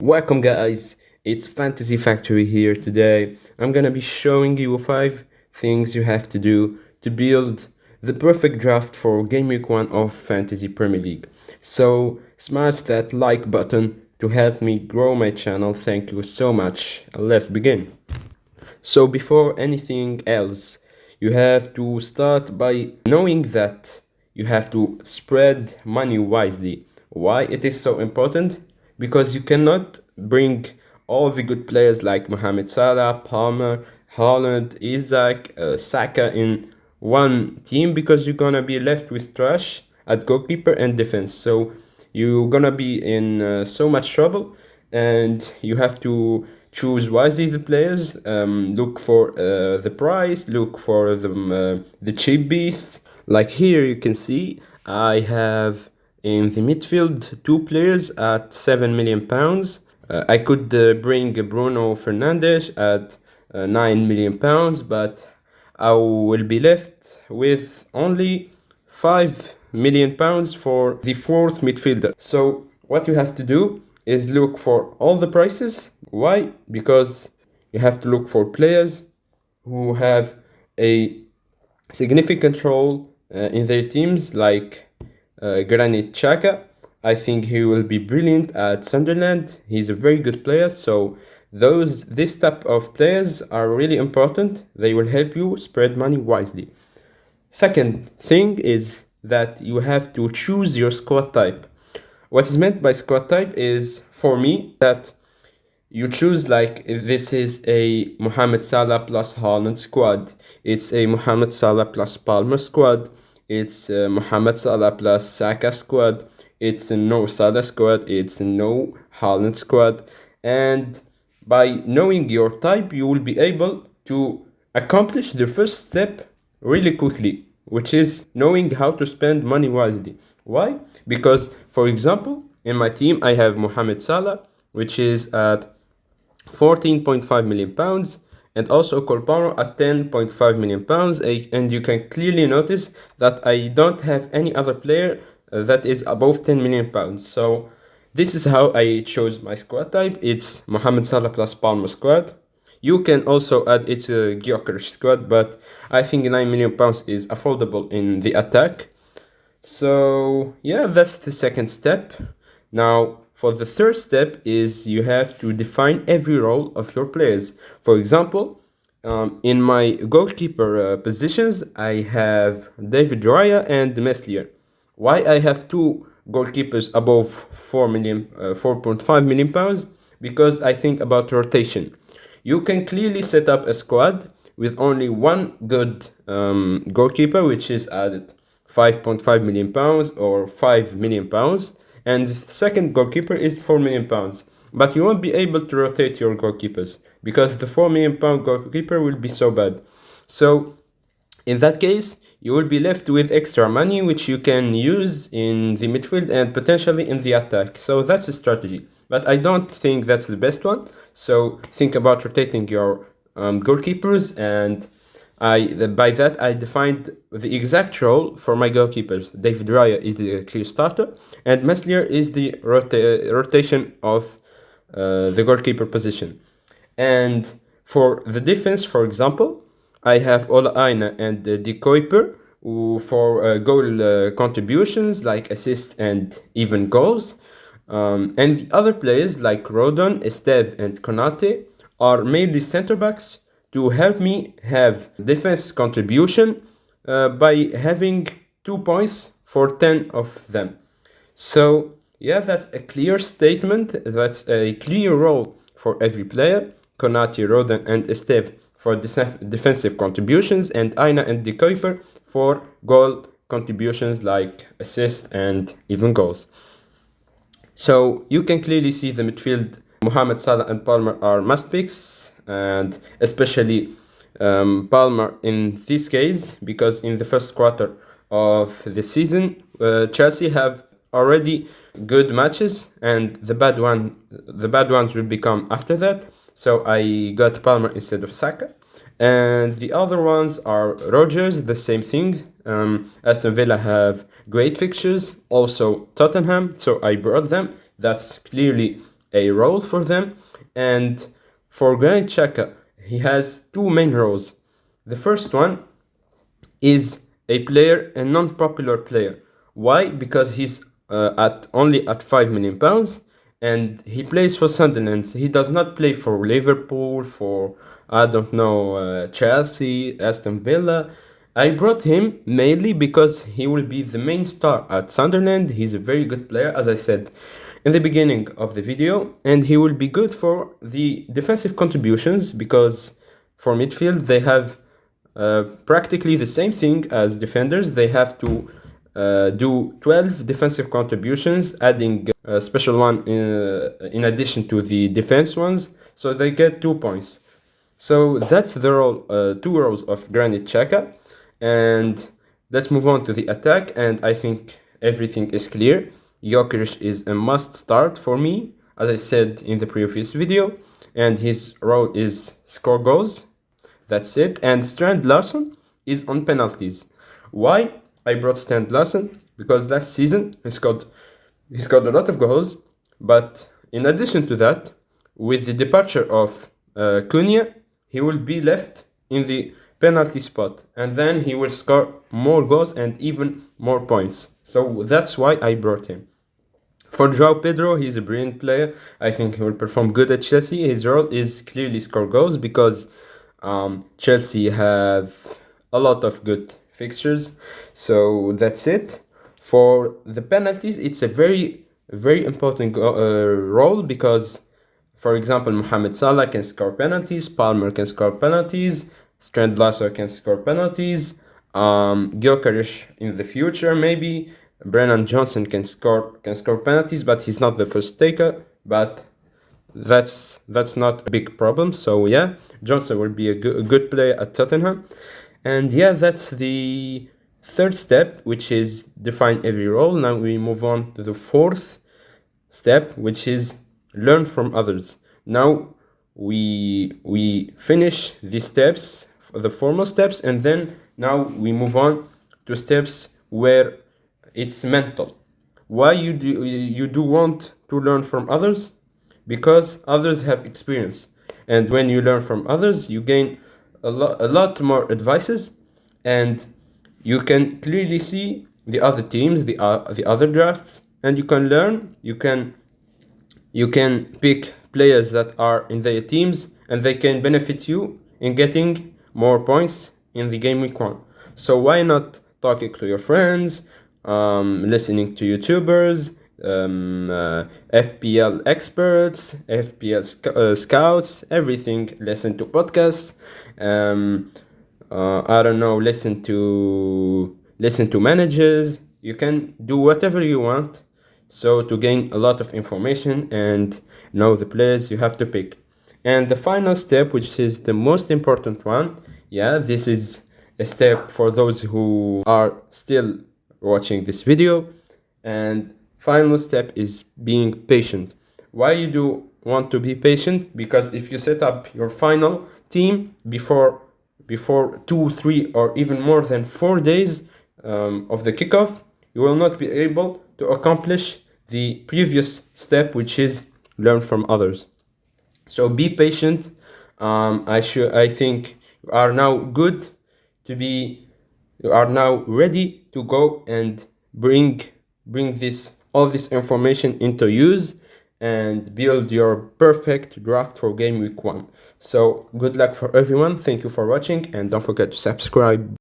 Welcome guys, it's Fantasy Factory here today. I'm gonna be showing you 5 things you have to do to build the perfect draft for Game Week 1 of Fantasy Premier League. So smash that like button to help me grow my channel. Thank you so much. Let's begin. So before anything else, you have to start by knowing that you have to spread money wisely. Why it is so important? Because you cannot bring all the good players like Mohamed Salah, Palmer, Haaland, Isaac, Saka in one team because you're gonna be left with trash at goalkeeper and defense. So you're gonna be in so much trouble, and you have to choose wisely the players. Look for the price. Look for the cheap beasts. Like here, you can see I have in the midfield 2 players at £7 million. I could bring Bruno Fernandes at £9 million, but I will be left with only £5 million for the fourth midfielder. So what you have to do is look for all the prices. Why? Because you have to look for players who have a significant role in their teams, like Granit Xhaka. I think he will be brilliant at Sunderland. He's a very good player. So this type of players are really important. They will help you spread money wisely. Second thing is that you have to choose your squad type. What is meant by squad type is, for me, that you choose, like, if this is a Mohamed Salah plus Haaland squad, it's a Mohamed Salah plus Palmer squad, it's a Mohamed Salah plus Saka squad, it's a no Salah squad, it's a no Haaland squad. And by knowing your type, you will be able to accomplish the first step really quickly, which is knowing how to spend money wisely. Why? Because, for example, in my team, I have Mohamed Salah, which is at £14.5 million, and also Cole Palmer at £10.5 million. And you can clearly notice that I don't have any other player that is above £10 million. So this is how I chose my squad type. It's Mohamed Salah plus Palmer squad. You can also add it to Gyökeres squad, but I think £9 million is affordable in the attack. So yeah, that's the second step. Now, for the third step is you have to define every role of your players. For example, in my goalkeeper positions, I have David Raya and Meslier. Why I have 2 goalkeepers above 4.5 million pounds? Because I think about rotation. You can clearly set up a squad with only one good goalkeeper, which is at £5.5 million or £5 million, and the second goalkeeper is £4 million. But you won't be able to rotate your goalkeepers because the £4 million goalkeeper will be so bad. So in that case, you will be left with extra money, which you can use in the midfield and potentially in the attack. So that's a strategy. But I don't think that's the best one. So think about rotating your goalkeepers, and by that I defined the exact role for my goalkeepers. David Raya is the clear starter, and Meslier is the rotation of the goalkeeper position. And for the defense, for example, I have Ola Aina and De Kuiper for goal contributions, like assists and even goals. And the other players like Rodon, Esteve, and Konate are mainly center backs to help me have defense contribution by having 2 points for 10 of them. So yeah, that's a clear statement. That's a clear role for every player. Konate, Rodon, and Esteve for defensive contributions, and Aina and De Kuiper for goal contributions like assists and even goals. So you can clearly see the midfield. Mohamed Salah and Palmer are must picks, and especially Palmer in this case, because in the first quarter of the season, Chelsea have already good matches, and the bad ones will become after that. So I got Palmer instead of Saka. And the other ones are Rodgers, the same thing. Aston Villa have great fixtures, also Tottenham, so I brought them. That's clearly a role for them. And for Granit Xhaka, he has two main roles. The first one is a player, a non-popular player. Why? Because he's at only at £5 million, and he plays for Sunderland. He does not play for Liverpool, for I don't know, Chelsea, Aston Villa. I brought him mainly because he will be the main star at Sunderland. He's a very good player, as I said in the beginning of the video, and he will be good for the defensive contributions because for midfield they have practically the same thing as defenders. They have to do 12 defensive contributions, adding a special one in addition to the defense ones, so they get 2 points. So that's the role, two roles of Granit Xhaka. And let's move on to the attack, and I think everything is clear. Jokic is a must start for me, as I said in the previous video, and his role is score goals. That's it. And Strand Larson is on penalties. Why I brought Strand Larson? Because last season he scored a lot of goals, but in addition to that, with the departure of Cunha, he will be left in the penalty spot, and then he will score more goals and even more points. So that's why I brought him. For João Pedro, he's a brilliant player. I think he will perform good at Chelsea. His role is clearly score goals because Chelsea have a lot of good fixtures. So that's it. For the penalties, it's a very, very important role because, for example, Mohamed Salah can score penalties, Palmer can score penalties, Strand Larson can score penalties, Gyökeres in the future maybe, Brennan Johnson can score penalties, but he's not the first taker. But that's not a big problem. So yeah, Johnson will be a good player at Tottenham. And yeah, that's the third step, which is define every role. Now we move on to the fourth step, which is learn from others. Now we finish the steps, the formal steps, and then now we move on to steps where it's mental. Why you do want to learn from others? Because others have experience, and when you learn from others, you gain a lot more advices, and you can clearly see the other teams, the other drafts, and you can learn. You can pick players that are in their teams, and they can benefit you in getting more points in the game week 1. So why not talking to your friends, listening to YouTubers, FPL experts, FPL scouts, everything. Listen to podcasts. I don't know. Listen to managers. You can do whatever you want. So to gain a lot of information and know the players you have to pick. And the final step, which is the most important one, yeah, this is a step for those who are still watching this video. And final step is being patient. Why you do want to be patient? Because if you set up your final team before 2, 3, or even more than 4 days of the kickoff, you will not be able to accomplish the previous step, which is learn from others. So be patient. I think you are now good to be. You are now ready to go and bring all this information into use and build your perfect draft for game week 1. So good luck for everyone. Thank you for watching, and don't forget to subscribe.